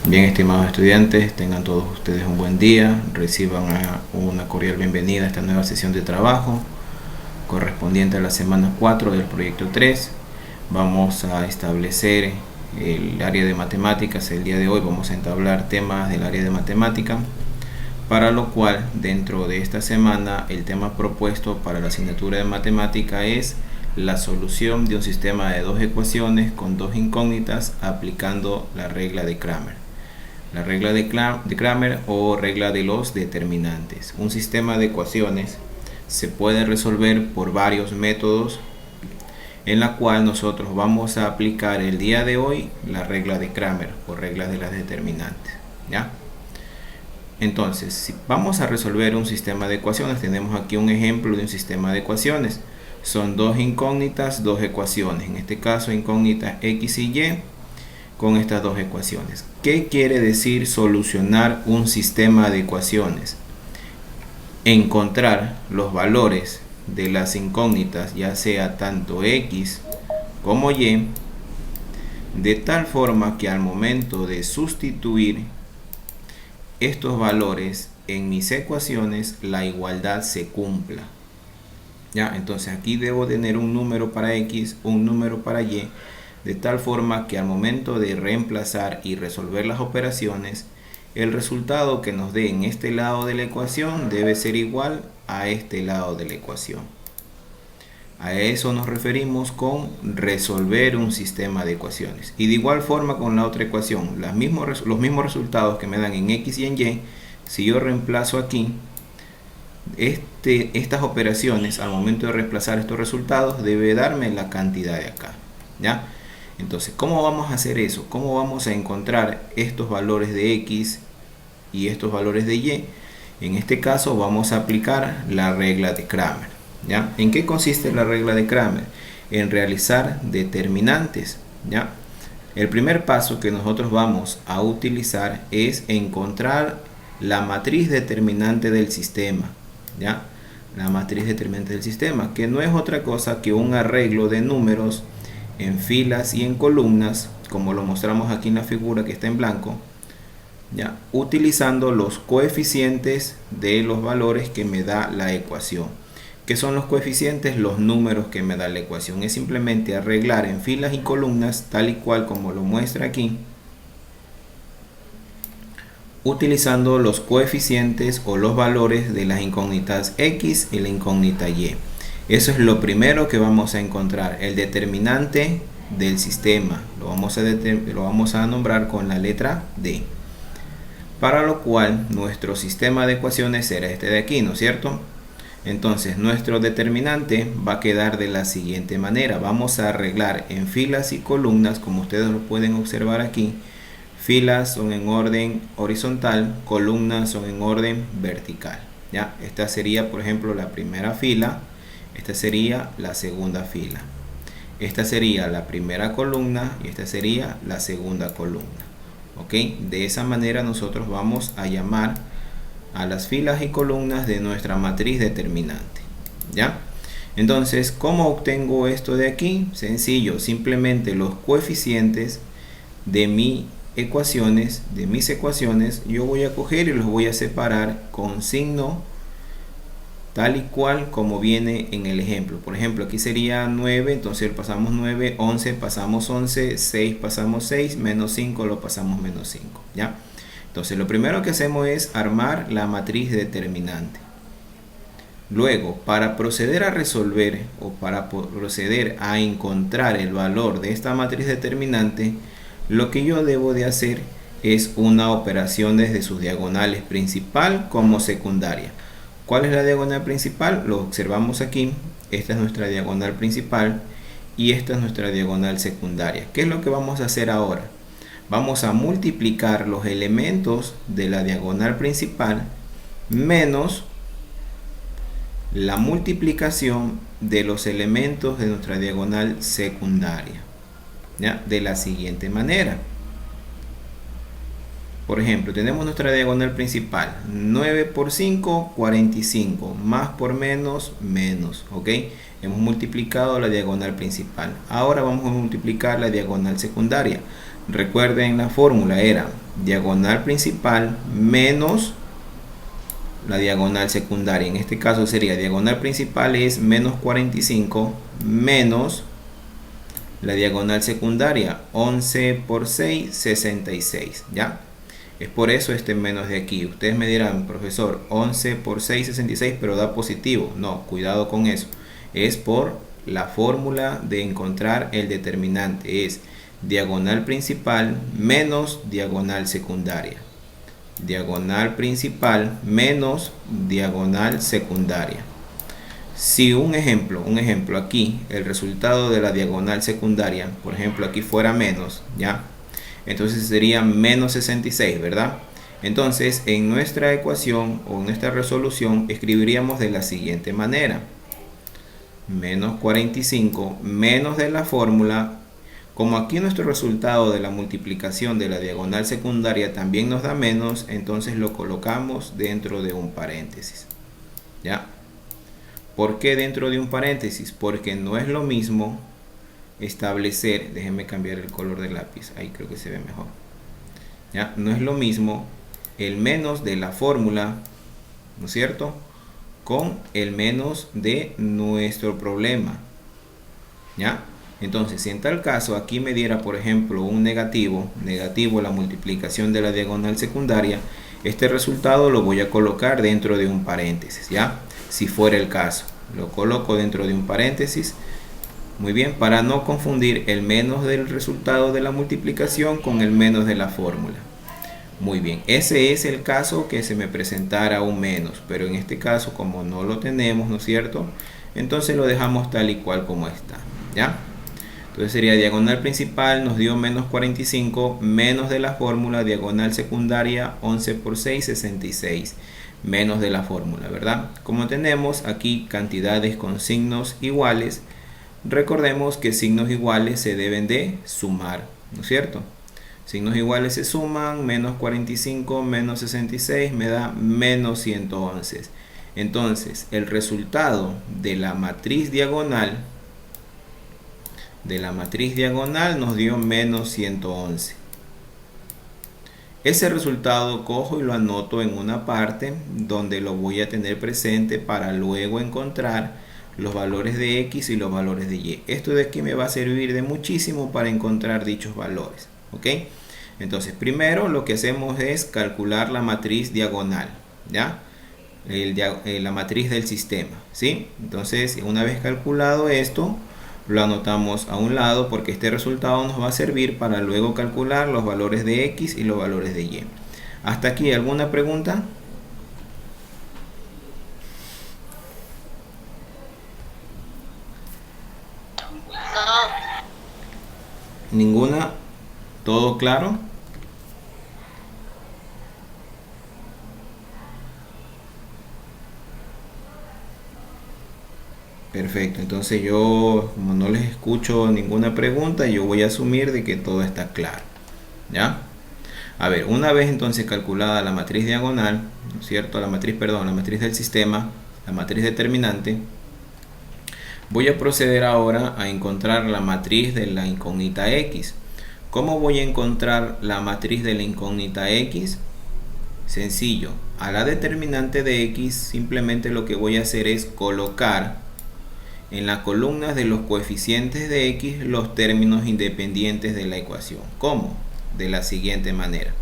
Bien, estimados estudiantes, tengan todos ustedes un buen día, reciban una cordial bienvenida a esta nueva sesión de trabajo correspondiente a la semana 4 del proyecto 3. Vamos a establecer el área de matemáticas. El día de hoy vamos a entablar temas del área de matemática, para lo cual dentro de esta semana el tema propuesto para la asignatura de matemática es la solución de un sistema de dos ecuaciones con dos incógnitas aplicando la regla de Cramer. La regla de Cramer o regla de los determinantes. Un sistema de ecuaciones se puede resolver por varios métodos, en la cual nosotros vamos a aplicar el día de hoy la regla de Cramer o regla de las determinantes, ¿ya? Entonces, si vamos a resolver un sistema de ecuaciones, tenemos aquí un ejemplo de un sistema de ecuaciones. Son dos incógnitas, dos ecuaciones. En este caso, incógnitas x y y con estas dos ecuaciones. ¿Qué quiere decir solucionar un sistema de ecuaciones? Encontrar los valores de las incógnitas, ya sea tanto x como y, de tal forma que al momento de sustituir estos valores en mis ecuaciones, la igualdad se cumpla. ¿Ya? Entonces aquí debo tener un número para x, un número para y, de tal forma que al momento de reemplazar y resolver las operaciones, el resultado que nos dé en este lado de la ecuación debe ser igual a este lado de la ecuación. A eso nos referimos con resolver un sistema de ecuaciones. Y de igual forma con la otra ecuación, los mismos resultados que me dan en x y en y, si yo reemplazo aquí estas operaciones, al momento de reemplazar estos resultados, debe darme la cantidad de acá, ¿ya? Entonces, ¿cómo vamos a hacer eso? ¿Cómo vamos a encontrar estos valores de x y estos valores de y? En este caso vamos a aplicar la regla de Cramer, ¿ya? ¿En qué consiste la regla de Cramer? En realizar determinantes, ¿ya? El primer paso que nosotros vamos a utilizar es encontrar la matriz determinante del sistema, ¿ya? La matriz determinante del sistema, que no es otra cosa que un arreglo de números en filas y en columnas, como lo mostramos aquí en la figura que está en blanco, ¿ya? Utilizando los coeficientes de los valores que me da la ecuación. ¿Qué son los coeficientes? Los números que me da la ecuación. Es simplemente arreglar en filas y columnas, tal y cual como lo muestra aquí, utilizando los coeficientes o los valores de las incógnitas x y la incógnita y. Eso es lo primero que vamos a encontrar, el determinante del sistema. Lo vamos a nombrar con la letra D. Para lo cual nuestro sistema de ecuaciones será este de aquí, ¿no es cierto? Entonces nuestro determinante va a quedar de la siguiente manera. Vamos a arreglar en filas y columnas, como ustedes lo pueden observar aquí. Filas son en orden horizontal, columnas son en orden vertical, ¿ya? Esta sería, por ejemplo, la primera fila. Esta sería la segunda fila. Esta sería la primera columna y esta sería la segunda columna. ¿Ok? De esa manera nosotros vamos a llamar a las filas y columnas de nuestra matriz determinante, ¿ya? Entonces, ¿cómo obtengo esto de aquí? Sencillo, simplemente los coeficientes de mis ecuaciones, yo voy a coger y los voy a separar con signo tal y cual como viene en el ejemplo. Por ejemplo, aquí sería 9, entonces pasamos 9, 11 pasamos 11, 6 pasamos 6, menos 5 lo pasamos menos 5, ¿ya? Entonces lo primero que hacemos es armar la matriz determinante. Luego, para proceder a resolver o para proceder a encontrar el valor de esta matriz determinante, lo que yo debo de hacer es una operación desde sus diagonales principal como secundaria. ¿Cuál es la diagonal principal? Lo observamos aquí. Esta es nuestra diagonal principal y esta es nuestra diagonal secundaria. ¿Qué es lo que vamos a hacer ahora? Vamos a multiplicar los elementos de la diagonal principal menos la multiplicación de los elementos de nuestra diagonal secundaria, ¿ya? De la siguiente manera. Por ejemplo, tenemos nuestra diagonal principal, 9 por 5, 45, más por menos, menos, ¿ok? Hemos multiplicado la diagonal principal. Ahora vamos a multiplicar la diagonal secundaria. Recuerden, la fórmula era diagonal principal menos la diagonal secundaria. En este caso sería diagonal principal es menos 45 menos la diagonal secundaria, 11 por 6, 66, ¿ya? Es por eso este menos de aquí. Ustedes me dirán, profesor, 11 por 6, 66, pero da positivo. No, cuidado con eso. Es por la fórmula de encontrar el determinante. Es diagonal principal menos diagonal secundaria. Diagonal principal menos diagonal secundaria. Si un ejemplo aquí, el resultado de la diagonal secundaria, por ejemplo aquí fuera menos, ¿ya? Entonces sería menos 66, ¿verdad? Entonces en nuestra ecuación o en nuestra resolución escribiríamos de la siguiente manera: menos 45 menos de la fórmula. Como aquí nuestro resultado de la multiplicación de la diagonal secundaria también nos da menos, entonces lo colocamos dentro de un paréntesis, ¿ya? ¿Por qué dentro de un paréntesis? Porque no es lo mismo establecer, déjenme cambiar el color del lápiz, ahí creo que se ve mejor, ¿ya? No es lo mismo el menos de la fórmula, ¿no es cierto?, con el menos de nuestro problema, ¿ya? Entonces, si en tal caso aquí me diera, por ejemplo, un negativo la multiplicación de la diagonal secundaria, este resultado lo voy a colocar dentro de un paréntesis, ¿ya? Si fuera el caso, lo coloco dentro de un paréntesis. Muy bien, para no confundir el menos del resultado de la multiplicación con el menos de la fórmula. Muy bien, ese es el caso que se me presentara un menos, pero en este caso, como no lo tenemos, ¿no es cierto?, entonces lo dejamos tal y cual como está, ¿ya? Entonces sería diagonal principal nos dio menos 45 menos de la fórmula, diagonal secundaria 11 por 6, 66 menos de la fórmula, ¿verdad? Como tenemos aquí cantidades con signos iguales, recordemos que signos iguales se deben de sumar, ¿no es cierto? Signos iguales se suman, menos 45 menos 66 me da menos 111. Entonces el resultado de la matriz diagonal nos dio menos 111. Ese resultado cojo y lo anoto en una parte donde lo voy a tener presente para luego encontrar los valores de X y los valores de Y. Esto de aquí me va a servir de muchísimo para encontrar dichos valores, ¿ok? Entonces primero lo que hacemos es calcular la matriz diagonal, ¿ya? La matriz del sistema, ¿sí? Entonces una vez calculado esto, lo anotamos a un lado porque este resultado nos va a servir para luego calcular los valores de X y los valores de Y. ¿Hasta aquí alguna pregunta? ¿Ninguna? ¿Todo claro? Perfecto, entonces yo, como no les escucho ninguna pregunta, yo voy a asumir de que todo está claro, ¿ya? A ver, una vez entonces calculada la matriz diagonal, ¿no es cierto? La matriz del sistema, la matriz determinante, voy a proceder ahora a encontrar la matriz de la incógnita X. ¿Cómo voy a encontrar la matriz de la incógnita X? Sencillo, a la determinante de X simplemente lo que voy a hacer es colocar en las columnas de los coeficientes de X los términos independientes de la ecuación. ¿Cómo? De la siguiente manera,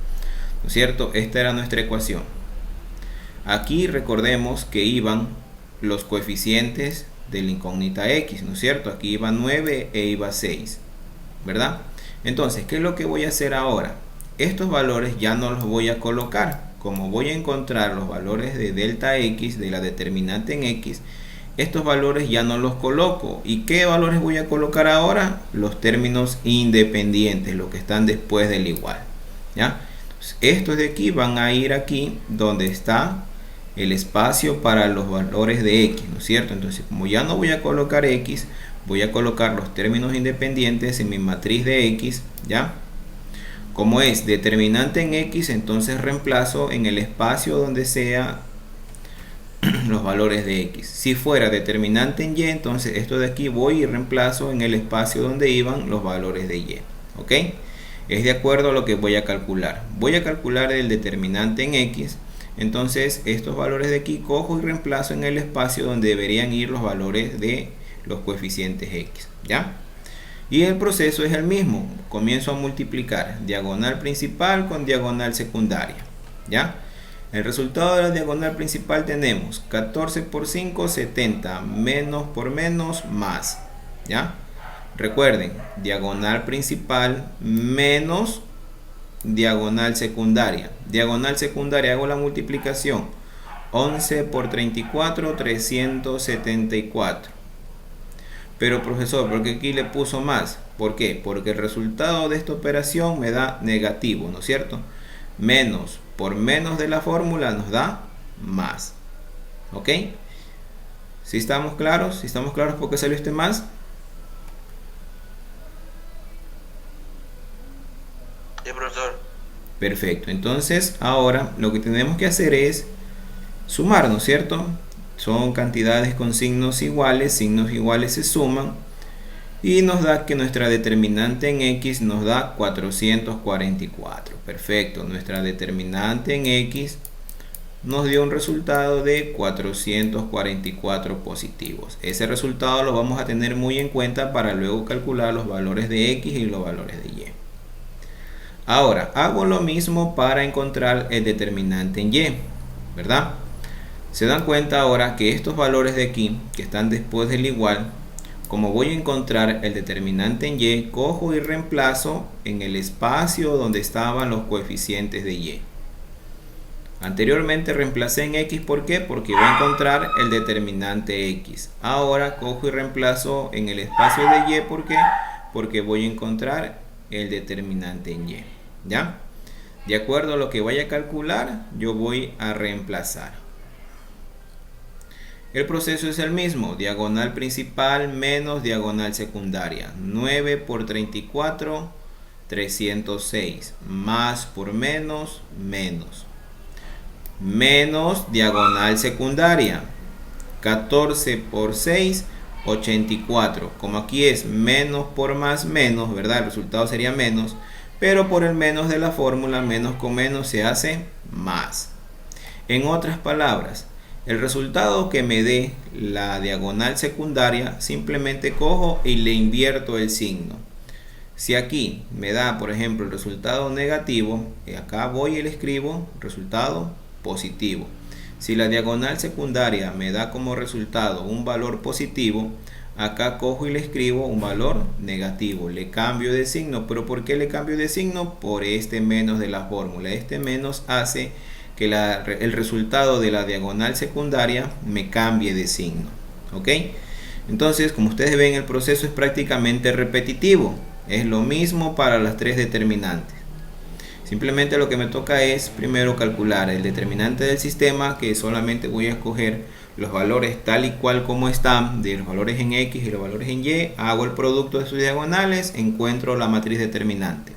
¿no es cierto? Esta era nuestra ecuación. Aquí recordemos que iban los coeficientes de la incógnita X, ¿no es cierto? Aquí iba 9 e iba 6, ¿verdad? Entonces, ¿qué es lo que voy a hacer ahora? Estos valores ya no los voy a colocar. Como voy a encontrar los valores de delta X, de la determinante en X, estos valores ya no los coloco. ¿Y qué valores voy a colocar ahora? Los términos independientes, los que están después del igual, ¿ya? Entonces, estos de aquí van a ir aquí donde está el espacio para los valores de X, ¿no es cierto? Entonces, como ya no voy a colocar X, voy a colocar los términos independientes en mi matriz de X, ¿ya? Como es determinante en X, entonces reemplazo en el espacio donde sea los valores de X. Si fuera determinante en Y, entonces esto de aquí voy y reemplazo en el espacio donde iban los valores de Y, ¿ok? es de acuerdo a lo que voy a calcular. Voy a calcular el determinante en X. Entonces estos valores de aquí cojo y reemplazo en el espacio donde deberían ir los valores de los coeficientes X. ¿Ya? Y el proceso es el mismo. Comienzo a multiplicar diagonal principal con diagonal secundaria. ¿Ya? El resultado de la diagonal principal tenemos 14 por 5, 70, menos por menos, más. ¿Ya? Recuerden, diagonal principal menos diagonal secundaria. Diagonal secundaria, hago la multiplicación. 11 por 34, 374. Pero profesor, ¿por qué aquí le puso más? ¿Por qué? Porque el resultado de esta operación me da negativo, ¿no es cierto? Menos por menos de la fórmula nos da más. ¿Ok? ¿Sí estamos claros? ¿Sí estamos claros por qué salió este más? Sí, profesor. Perfecto. Entonces, ahora lo que tenemos que hacer es sumar, ¿no es cierto? Son cantidades con signos iguales se suman y nos da que nuestra determinante en X nos da 444. Perfecto, nuestra determinante en X nos dio un resultado de 444 positivos. Ese resultado lo vamos a tener muy en cuenta para luego calcular los valores de X y los valores de Y. Ahora, hago lo mismo para encontrar el determinante en Y, ¿verdad? Se dan cuenta ahora que estos valores de aquí, que están después del igual, como voy a encontrar el determinante en Y, cojo y reemplazo en el espacio donde estaban los coeficientes de Y. Anteriormente reemplacé en X, ¿por qué? Porque voy a encontrar el determinante X. Ahora cojo y reemplazo en el espacio de Y, ¿por qué? Porque voy a encontrar el determinante en Y. ¿Ya? De acuerdo a lo que vaya a calcular, yo voy a reemplazar. El proceso es el mismo, diagonal principal menos diagonal secundaria. 9 por 34, 306. Más por menos, menos. Menos diagonal secundaria. 14 por 6, 84. Como aquí es menos por más, menos, ¿verdad? El resultado sería menos. Pero por el menos de la fórmula, menos con menos se hace más. En otras palabras, el resultado que me dé la diagonal secundaria, simplemente cojo y le invierto el signo. Si aquí me da, por ejemplo, el resultado negativo, acá voy y le escribo resultado positivo. Si la diagonal secundaria me da como resultado un valor positivo, acá cojo y le escribo un valor negativo. Le cambio de signo. ¿Pero por qué le cambio de signo? Por este menos de la fórmula. Este menos hace que el resultado de la diagonal secundaria me cambie de signo. ¿Ok? Entonces, como ustedes ven, el proceso es prácticamente repetitivo. Es lo mismo para las tres determinantes. Simplemente lo que me toca es primero calcular el determinante del sistema, que solamente voy a escoger los valores tal y cual como están, de los valores en X y los valores en Y. Hago el producto de sus diagonales, encuentro la matriz determinante.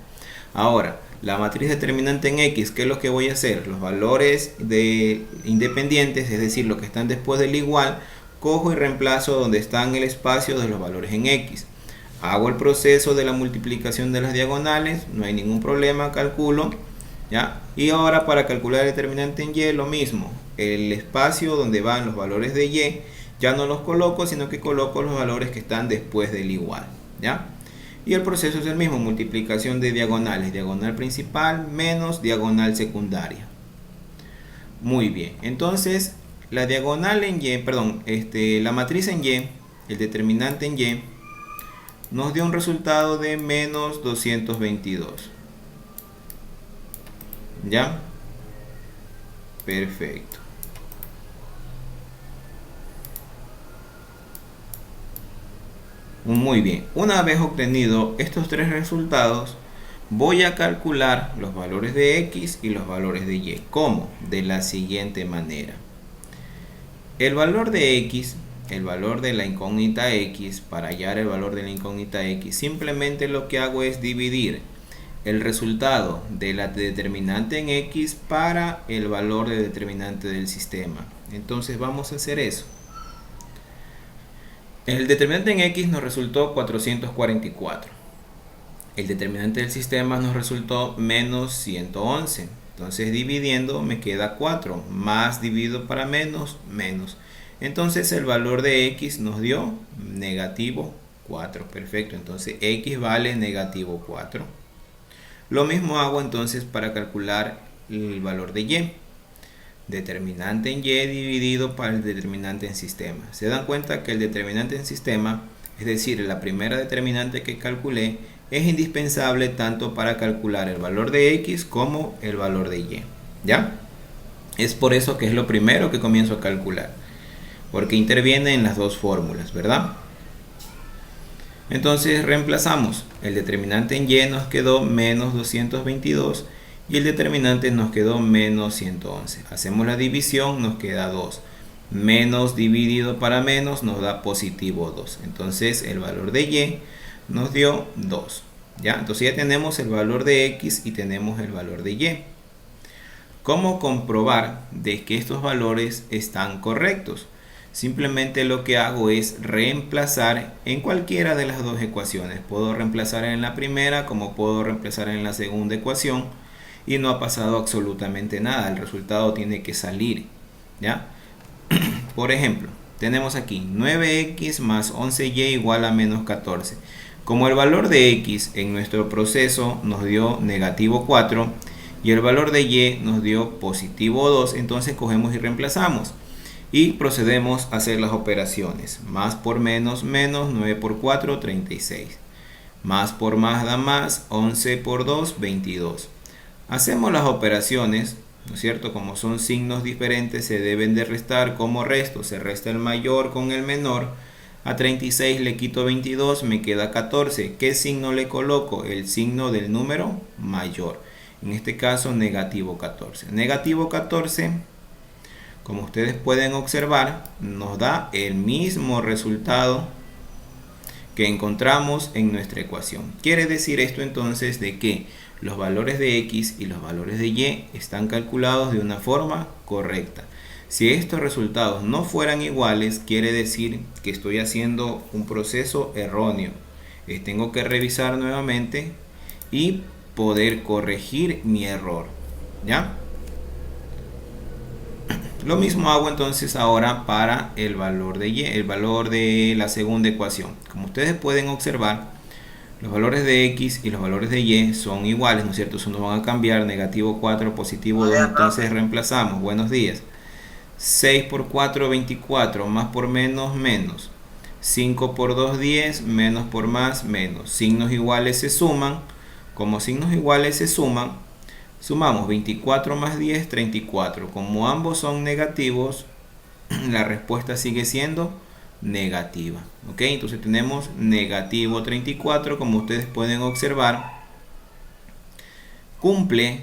Ahora, la matriz determinante en X, ¿qué es lo que voy a hacer? Los valores independientes, es decir, los que están después del igual, cojo y reemplazo donde están el espacio de los valores en X. Hago el proceso de la multiplicación de las diagonales, no hay ningún problema, calculo. ¿Ya? Y ahora para calcular el determinante en Y, lo mismo. El espacio donde van los valores de Y, ya no los coloco, sino que coloco los valores que están después del igual. ¿Ya? Y el proceso es el mismo, multiplicación de diagonales, diagonal principal menos diagonal secundaria. Muy bien, entonces la diagonal en Y, la matriz en Y, el determinante en Y, nos dio un resultado de menos 222. ¿Ya? Perfecto. Muy bien, una vez obtenido estos tres resultados, voy a calcular los valores de X y los valores de Y. ¿Cómo? De la siguiente manera. El valor de X, el valor de la incógnita X, para hallar el valor de la incógnita X, simplemente lo que hago es dividir el resultado de la determinante en X para el valor de determinante del sistema. Entonces vamos a hacer eso. El determinante en X nos resultó 444. El determinante del sistema nos resultó menos 111. Entonces dividiendo me queda 4. Más dividido para menos, menos. Entonces el valor de x nos dio negativo 4. Perfecto. Entonces x vale negativo 4. Lo mismo hago entonces para calcular el valor de y. Determinante en y dividido para el determinante en sistema. Se dan cuenta que el determinante en sistema, es decir, la primera determinante que calculé, es indispensable tanto para calcular el valor de x como el valor de y. ¿Ya? Es por eso que es lo primero que comienzo a calcular, porque interviene en las dos fórmulas, ¿verdad? Entonces reemplazamos. El determinante en y nos quedó menos 222 y el determinante nos quedó menos 111. Hacemos la división, nos queda 2. Menos dividido para menos nos da positivo 2. Entonces el valor de y nos dio 2. ¿Ya? Entonces ya tenemos el valor de x y tenemos el valor de y. ¿Cómo comprobar de que estos valores están correctos? Simplemente lo que hago es reemplazar en cualquiera de las dos ecuaciones. Puedo reemplazar en la primera como puedo reemplazar en la segunda ecuación y no ha pasado absolutamente nada. El resultado tiene que salir. ¿Ya? Por ejemplo, tenemos aquí 9x más 11y igual a menos 14. Como el valor de x en nuestro proceso nos dio negativo 4 y el valor de y nos dio positivo 2, entonces cogemos y reemplazamos. Y procedemos a hacer las operaciones. Más por menos, menos, 9 por 4, 36. Más por más da más, 11 por 2, 22. Hacemos las operaciones, ¿no es cierto? Como son signos diferentes, se deben de restar como resto. Se resta el mayor con el menor. A 36 le quito 22, me queda 14. ¿Qué signo le coloco? El signo del número mayor. En este caso, negativo 14. Negativo 14, como ustedes pueden observar, nos da el mismo resultado que encontramos en nuestra ecuación. Quiere decir esto entonces de que los valores de x y los valores de y están calculados de una forma correcta. Si estos resultados no fueran iguales, quiere decir que estoy haciendo un proceso erróneo. Tengo que revisar nuevamente y poder corregir mi error. ¿Ya? Lo mismo hago entonces ahora para el valor de y, el valor de la segunda ecuación. Como ustedes pueden observar, los valores de x y los valores de y son iguales, ¿no es cierto? Eso no van a cambiar, negativo 4, positivo 2, entonces reemplazamos. Buenos días. 6 por 4, 24, más por menos, menos. 5 por 2, 10, menos por más, menos. Signos iguales se suman. Como signos iguales se suman, sumamos 24 más 10, 34. Como ambos son negativos, la respuesta sigue siendo negativa. ¿Ok? Entonces tenemos negativo 34, como ustedes pueden observar. Cumple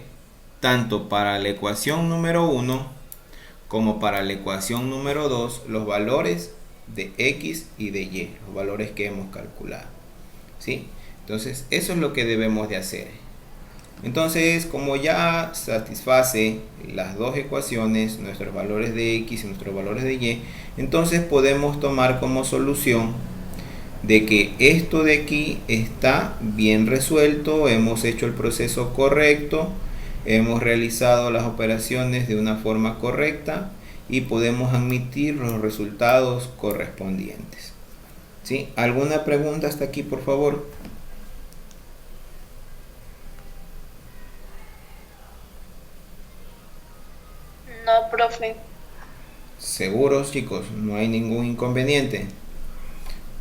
tanto para la ecuación número 1 como para la ecuación número 2 los valores de x y de y, los valores que hemos calculado. ¿Sí? Entonces eso es lo que debemos de hacer. Entonces, como ya satisface las dos ecuaciones, nuestros valores de x y nuestros valores de y, entonces podemos tomar como solución de que esto de aquí está bien resuelto, hemos hecho el proceso correcto, hemos realizado las operaciones de una forma correcta y podemos admitir los resultados correspondientes. ¿Sí? ¿Alguna pregunta hasta aquí, por favor? No, profe. Seguros, chicos, no hay ningún inconveniente.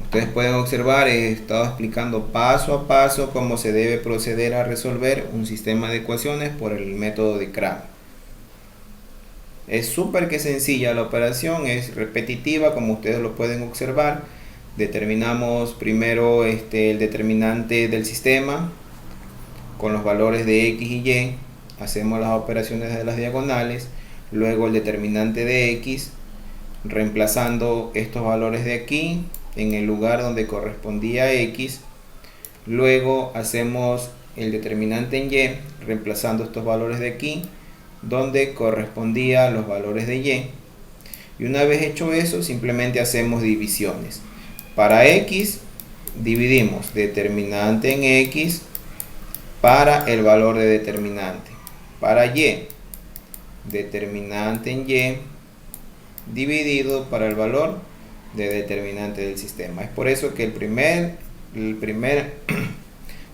Ustedes pueden observar, he estado explicando paso a paso cómo se debe proceder a resolver un sistema de ecuaciones por el método de Cram. Es súper que sencilla la operación, es repetitiva como ustedes lo pueden observar. Determinamos primero el determinante del sistema con los valores de x y y. Hacemos las operaciones de las diagonales. Luego el determinante de x, reemplazando estos valores de aquí en el lugar donde correspondía x. Luego hacemos el determinante en y, reemplazando estos valores de aquí donde correspondía los valores de y. Y una vez hecho eso, simplemente hacemos divisiones. Para x dividimos determinante en x para el valor de determinante. Para y, determinante en y dividido para el valor de determinante del sistema. Es por eso que el primer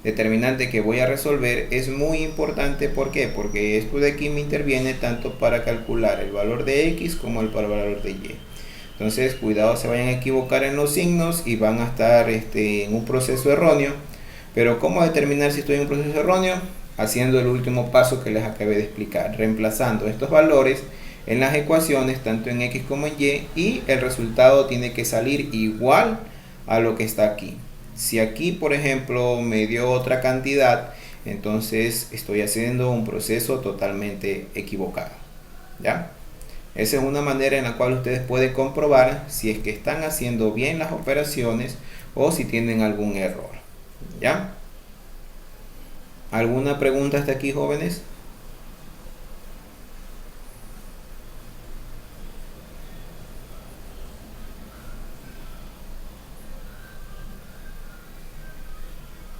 determinante que voy a resolver es muy importante. ¿Por qué? Porque esto de aquí me interviene tanto para calcular el valor de x como el valor de y. Entonces, cuidado, se vayan a equivocar en los signos y van a estar en un proceso erróneo. Pero ¿cómo determinar si estoy en un proceso erróneo? Haciendo el último paso que les acabé de explicar, reemplazando estos valores en las ecuaciones, tanto en x como en y el resultado tiene que salir igual a lo que está aquí. Si aquí, por ejemplo, me dio otra cantidad, entonces estoy haciendo un proceso totalmente equivocado, ¿ya? Esa es una manera en la cual ustedes pueden comprobar si es que están haciendo bien las operaciones o si tienen algún error, ¿ya? ¿Alguna pregunta hasta aquí, jóvenes?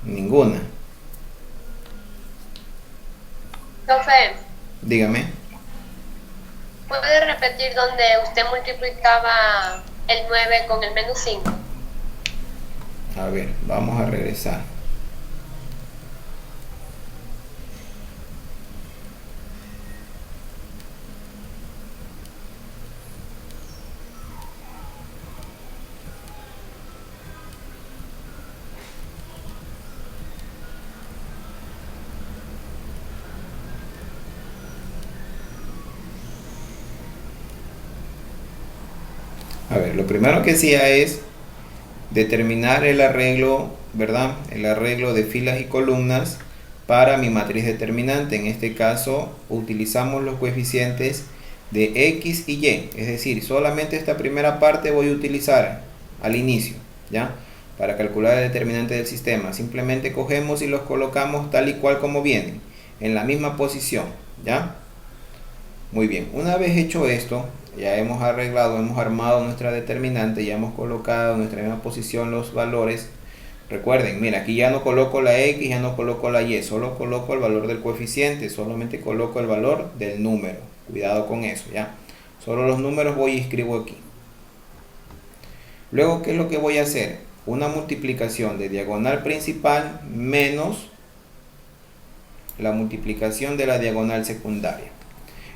Ninguna. Profe, Dígame. ¿puede repetir donde usted multiplicaba el 9 con el menos 5? A ver, vamos a regresar. A ver, lo primero que hacía es determinar el arreglo, ¿verdad? El arreglo de filas y columnas para mi matriz determinante. En este caso utilizamos los coeficientes de x y y, es decir, solamente esta primera parte voy a utilizar al inicio, ¿ya? Para calcular el determinante del sistema. Simplemente cogemos y los colocamos tal y cual como vienen, en la misma posición, ¿ya? Muy bien, una vez hecho esto, ya hemos arreglado, hemos armado nuestra determinante, ya hemos colocado en nuestra misma posición los valores. Recuerden, mira, aquí ya no coloco la x, ya no coloco la y, solo coloco el valor del coeficiente, solamente coloco el valor del número. Cuidado con eso, ¿ya? Solo los números voy y escribo aquí. Luego, ¿qué es lo que voy a hacer? Una multiplicación de diagonal principal menos la multiplicación de la diagonal secundaria.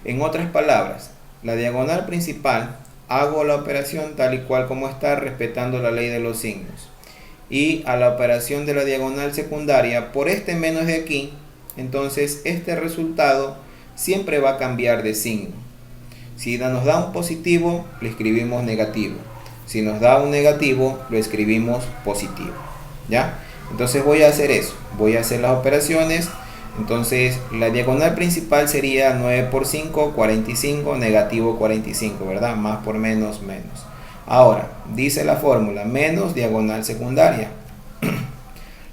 En otras palabras, la diagonal principal, hago la operación tal y cual como está, respetando la ley de los signos. Y a la operación de la diagonal secundaria, por este menos de aquí, entonces este resultado siempre va a cambiar de signo. Si nos da un positivo, lo escribimos negativo. Si nos da un negativo, lo escribimos positivo, ¿ya? Entonces voy a hacer eso. Voy a hacer las operaciones. Entonces la diagonal principal sería 9 por 5, 45, negativo 45, ¿verdad? Más por menos, menos. Ahora, dice la fórmula, menos diagonal secundaria.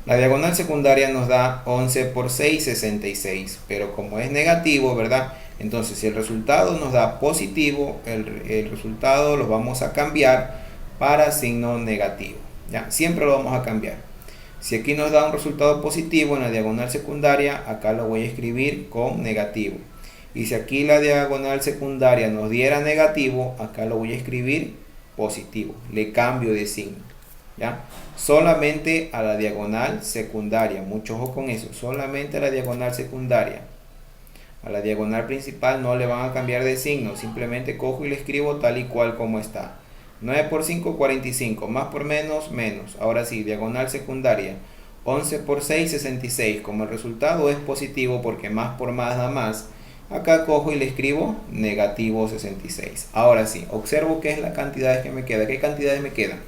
La diagonal secundaria nos da 11 por 6, 66. Pero como es negativo, ¿verdad? Entonces si el resultado nos da positivo, el resultado lo vamos a cambiar para signo negativo, ¿ya? Siempre lo vamos a cambiar. Si aquí nos da un resultado positivo en la diagonal secundaria, acá lo voy a escribir con negativo. Y si aquí la diagonal secundaria nos diera negativo, acá lo voy a escribir positivo. Le cambio de signo, ¿ya? Solamente a la diagonal secundaria. Mucho ojo con eso. Solamente a la diagonal secundaria. A la diagonal principal no le van a cambiar de signo. Simplemente cojo y le escribo tal y cual como está. 9 por 5, 45, más por menos, menos. Ahora sí, diagonal secundaria, 11 por 6, 66. Como el resultado es positivo porque más por más da más, acá cojo y le escribo negativo 66. Ahora sí, observo qué es la cantidad que me queda. ¿Qué cantidades me quedan?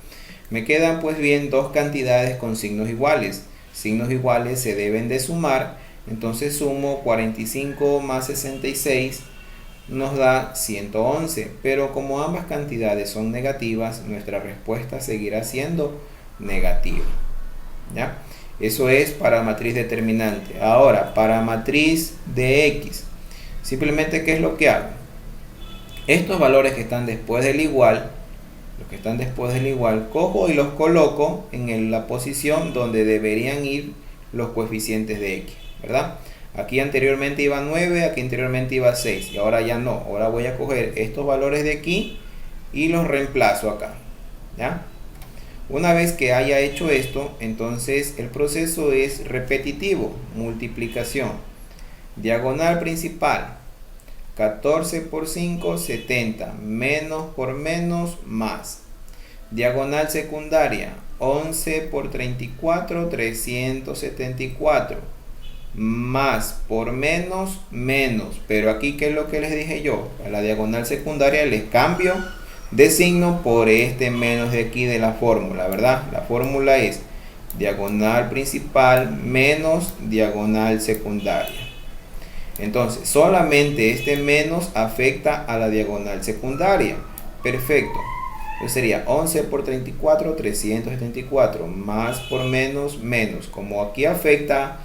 Me quedan pues bien dos cantidades con signos iguales. Signos iguales se deben de sumar. Entonces sumo 45 más 66. Nos da 111, pero como ambas cantidades son negativas, nuestra respuesta seguirá siendo negativa, ¿ya? Eso es para matriz determinante. Ahora, para matriz de x, simplemente ¿qué es lo que hago? Estos valores que están después del igual, cojo y los coloco en la posición donde deberían ir los coeficientes de x. ¿verdad? Aquí anteriormente iba 9, aquí anteriormente iba 6 y ahora ya no. Ahora voy a coger estos valores de aquí y los reemplazo acá, ¿ya? Una vez que haya hecho esto, entonces el proceso es repetitivo, multiplicación. Diagonal principal, 14 por 5, 70, menos por menos, más. Diagonal secundaria, 11 por 34, 374, más por menos, menos. Pero aquí, ¿qué es lo que les dije yo? A la diagonal secundaria les cambio de signo por este menos de aquí de la fórmula, ¿verdad? La fórmula es diagonal principal menos diagonal secundaria. Entonces, solamente este menos afecta a la diagonal secundaria. Perfecto. Entonces sería 11 por 34, 374, más por menos, menos. Como aquí afecta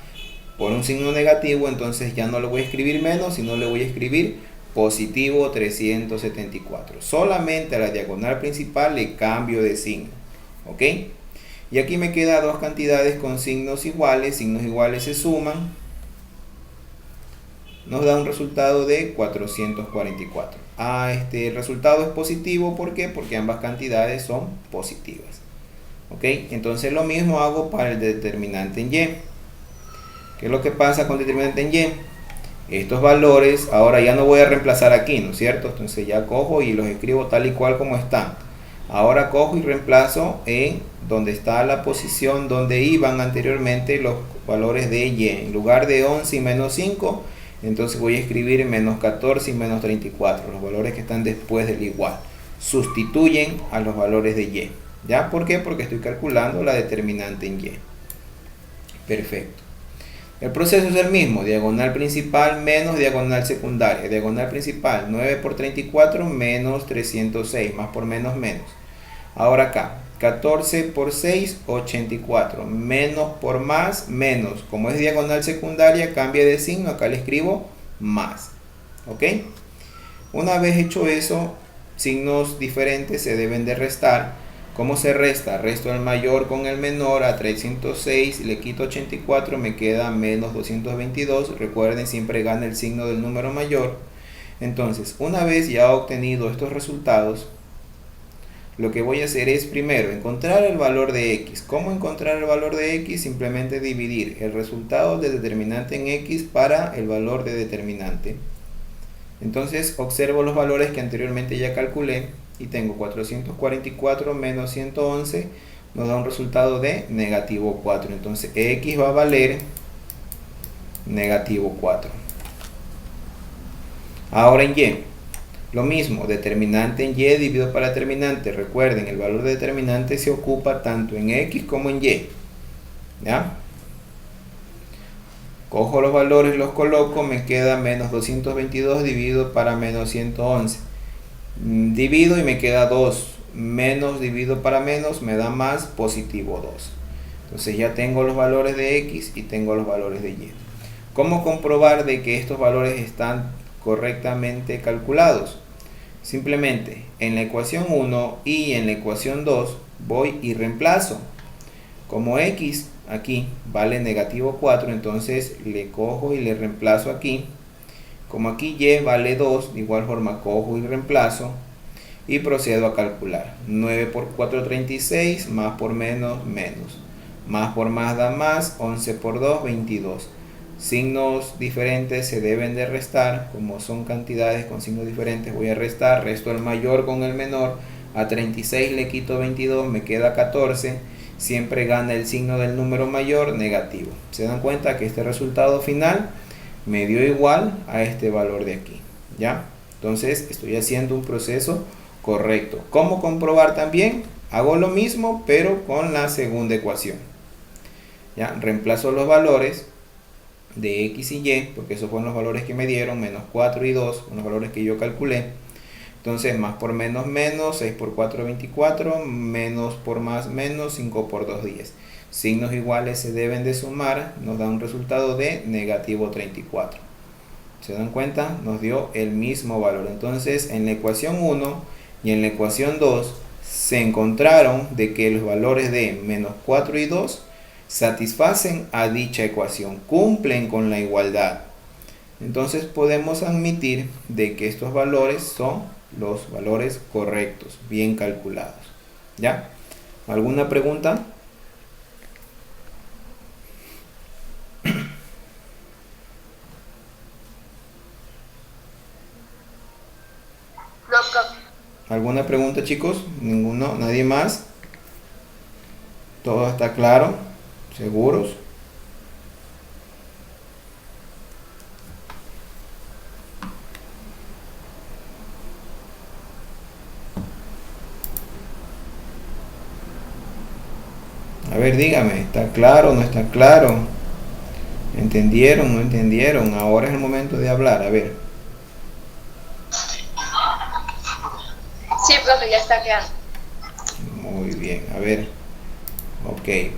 por un signo negativo, entonces ya no le voy a escribir menos, sino le voy a escribir positivo 374. Solamente a la diagonal principal le cambio de signo. ¿Ok? Y aquí me quedan dos cantidades con signos iguales se suman. Nos da un resultado de 444. Este resultado es positivo, ¿por qué? Porque ambas cantidades son positivas. ¿Ok? Entonces lo mismo hago para el determinante en Y. ¿Qué es lo que pasa con determinante en Y? Estos valores, ahora ya no voy a reemplazar aquí, ¿no es cierto? Entonces ya cojo y los escribo tal y cual como están. Ahora cojo y reemplazo en donde está la posición donde iban anteriormente los valores de Y. En lugar de 11 y menos 5, entonces voy a escribir menos 14 y menos 34, los valores que están después del igual. Sustituyen a los valores de Y. ¿Ya? ¿Por qué? Porque estoy calculando la determinante en Y. Perfecto. El proceso es el mismo, diagonal principal menos diagonal secundaria. Diagonal principal, 9 por 34 menos 306, más por menos, menos. Ahora acá, 14 por 6, 84, menos por más, menos. Como es diagonal secundaria, cambia de signo, acá le escribo más. ¿Ok? Una vez hecho eso, signos diferentes se deben de restar. ¿Cómo se resta? Resto el mayor con el menor. A 306 le quito 84, me queda menos 222. Recuerden, siempre gana el signo del número mayor. Entonces, una vez ya obtenido estos resultados, lo que voy a hacer es primero encontrar el valor de X. ¿Cómo encontrar el valor de X? Simplemente dividir el resultado de determinante en X para el valor de determinante. Entonces observo los valores que anteriormente ya calculé y tengo 444 menos 111 nos da un resultado de negativo 4. Entonces X va a valer negativo 4. Ahora en Y, lo mismo, determinante en Y dividido para determinante. Recuerden, el valor de determinante se ocupa tanto en X como en Y. ¿Ya? Cojo los valores, los coloco, me queda menos 222 dividido para menos 111. Divido y me queda 2. Menos dividido para menos me da más, positivo 2. Entonces ya tengo los valores de X y tengo los valores de Y. ¿Cómo comprobar de que estos valores están correctamente calculados? Simplemente en la ecuación 1 y en la ecuación 2 voy y reemplazo. Como X aquí vale negativo 4, entonces le cojo y le reemplazo aquí. Como aquí Y vale 2, de igual forma cojo y reemplazo y procedo a calcular. 9 por 4, 36, más por menos, menos. Más por más da más, 11 por 2, 22. Signos diferentes se deben de restar, como son cantidades con signos diferentes voy a restar, resto el mayor con el menor. A 36 le quito 22, me queda 14. Siempre gana el signo del número mayor, negativo. Se dan cuenta que este resultado final me dio igual a este valor de aquí. ¿Ya? Entonces estoy haciendo un proceso correcto. ¿Cómo comprobar también? Hago lo mismo pero con la segunda ecuación. ¿Ya? Reemplazo los valores de X y Y, porque esos fueron los valores que me dieron, menos 4 y 2, los valores que yo calculé. Entonces más por menos, menos, 6 por 4, 24, menos por más, menos, 5 por 2, 10. Signos iguales se deben de sumar, nos da un resultado de negativo 34. ¿Se dan cuenta? Nos dio el mismo valor. Entonces en la ecuación 1 y en la ecuación 2 se encontraron de que los valores de menos 4 y 2 satisfacen a dicha ecuación, cumplen con la igualdad. Entonces podemos admitir de que estos valores son los valores correctos, bien calculados. ¿Ya? ¿Alguna pregunta? No, profe. ¿Alguna pregunta, chicos? ¿Ninguno? ¿Nadie más? ¿Todo está claro? ¿Seguros? A ver, dígame, ¿está claro o no está claro? ¿Entendieron o no entendieron? Ahora es el momento de hablar, a ver. Sí, profe, ya está claro. Muy bien, a ver. Ok.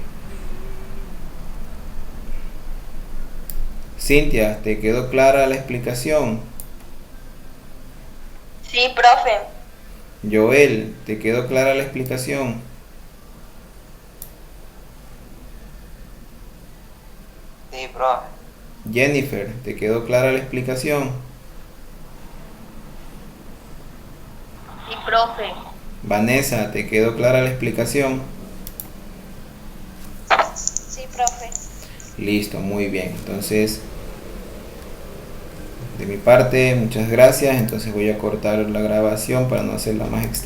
Cintia, ¿te quedó clara la explicación? Sí, profe. Joel, ¿te quedó clara la explicación? Sí, profe. Jennifer, ¿te quedó clara la explicación? Sí, profe. Vanessa, ¿te quedó clara la explicación? Sí, profe. Listo, muy bien. Entonces, de mi parte, muchas gracias. Entonces voy a cortar la grabación para no hacerla más extensa.